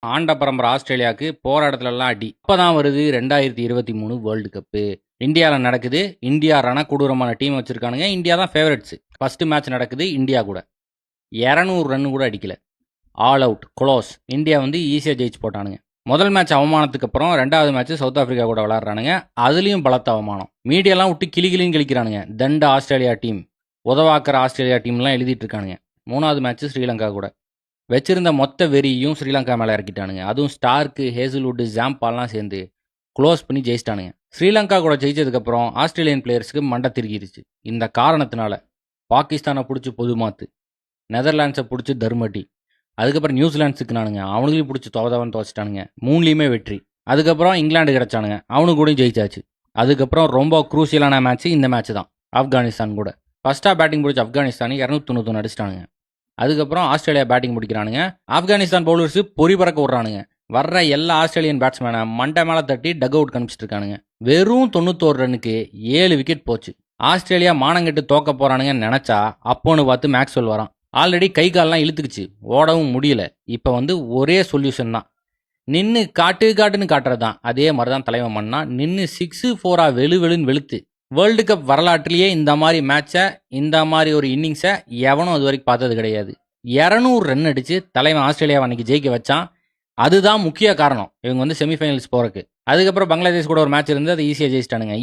ஆண்ட பரம்பரை ஆஸ்திரேலியாவுக்கு போராட்டத்துலலாம் அடி. அப்பதான் வருது 2023 வேர்ல்டு கப்பு. இந்தியாவில் நடக்குது. இந்தியா ரணக்கொடூரமான டீம் வச்சிருக்கானுங்க. இந்தியா தான் ஃபேவரட்ஸ். ஃபர்ஸ்ட் மேட்ச் நடக்குது இந்தியா கூட. 200 ரன் கூட அடிக்கல. All out close. இந்தியா ஈஸியாக ஜெயிச்சு போட்டானுங்க. முதல் மேட்ச் அவமானத்துக்கு அப்புறம் 2வது மேட்ச் சவுத் ஆப்பிரிக்கா கூட விளாட்றானுங்க. அதுலேயும் பலத்த அவமானம். மீடியாலாம் விட்டு கிளிகிளின்னு கிழிக்கிறானுங்க. தண்ட ஆஸ்திரேலியா டீம், உதவாக்கிற ஆஸ்திரேலியா டீம்லாம் எழுதிட்டு இருக்கானுங்க. 3வது மேட்ச் ஸ்ரீலங்கா கூட வச்சிருந்த மொத்த வெறியும் ஸ்ரீலங்கா மேலே இறக்கிட்டானுங்க. அதுவும் ஸ்டார்க்கு, ஹேசல்வுட், ஜாம்பால்லாம் சேர்ந்து க்ளோஸ் பண்ணி ஜெயிச்சிட்டானுங்க. ஸ்ரீலங்கா கூட ஜெயிச்சதுக்கப்புறம் ஆஸ்திரேலியன் பிளேயர்ஸுக்கு மண்டை திருகிருச்சு. இந்த காரணத்தினால பாகிஸ்தானை பிடிச்சி பொதுமாத்து, நெதர்லாண்ட்ஸை பிடிச்சி தர்மட்டி, அதுக்கப்புறம் நியூசிலாந்து சிக்கினானுங்க. அவனுங்களையும் பிடிச்சி துவதவன் துவச்சிட்டானுங்க. 3லையுமே வெற்றி. அதுக்கப்புறம் இங்கிலாந்து கிடச்சானுங்க. அவனுக்கு கூட ஜெயிச்சாச்சு. அதுக்கப்புறம் ரொம்ப குரூசியலான மேட்ச் இந்த மேட்ச் தான், ஆப்கானிஸ்தான் கூட. ஃபர்ஸ்ட்டாக பேட்டிங் பிடிச்ச ஆப்கானிஸ்தான் 291 அடிச்சிட்டானுங்க. அதுக்கப்புறம் ஆஸ்திரேலியா பேட்டிங் பிடிக்கிறானுங்க. ஆப்கானிஸ்தான் பவுலர்ஸ் பொறி பறக்க விட்றானுங்க. வர்ற எல்லா ஆஸ்திரேலியன் பேட்ஸ்மேனை மண்டை மேலே தட்டி டக் அவுட் கணிச்சிட்டு இருக்கானுங்க. வெறும் 91 ரன்னுக்கு 7 விக்கெட் போச்சு. ஆஸ்திரேலியா மானங்கெட்டு தோக்க போறானுங்கன்னு நினைச்சா அப்போன்னு பார்த்து மேக்ஸ்வெல் வரான். ஆல்ரெடி கை கால்லாம் இழுத்துக்குச்சு, ஓடவும் முடியல. இப்போ ஒரே சொல்யூஷன் தான், நின்று காட்டுன்னு காட்டுறது தான். அதே மாதிரி தான் தலைவன் பண்ணா. நின்று 6-4 வெளுன்னு வெளுத்து. வேர்ல்டு கப் வரலாற்றிலேயே இந்த மாதிரி மேட்சை, இந்த மாதிரி ஒரு இன்னிங்ஸை எவனும் அது வரைக்கும் பார்த்தது கிடையாது. 200 ரன் அடிச்சு தலைவன் ஆஸ்திரேலியாவை அன்னைக்கு ஜெயிக்க வச்சான். அதுதான் முக்கிய காரணம் இவங்க செமிஃபைனல்ஸ் போறதுக்கு. அதுக்கப்புறம் பங்களாதேஷ் கூட ஒரு மேட்ச் இருந்து அதை ஈஸியாக ஜெயிச்சிட்டானுங்க.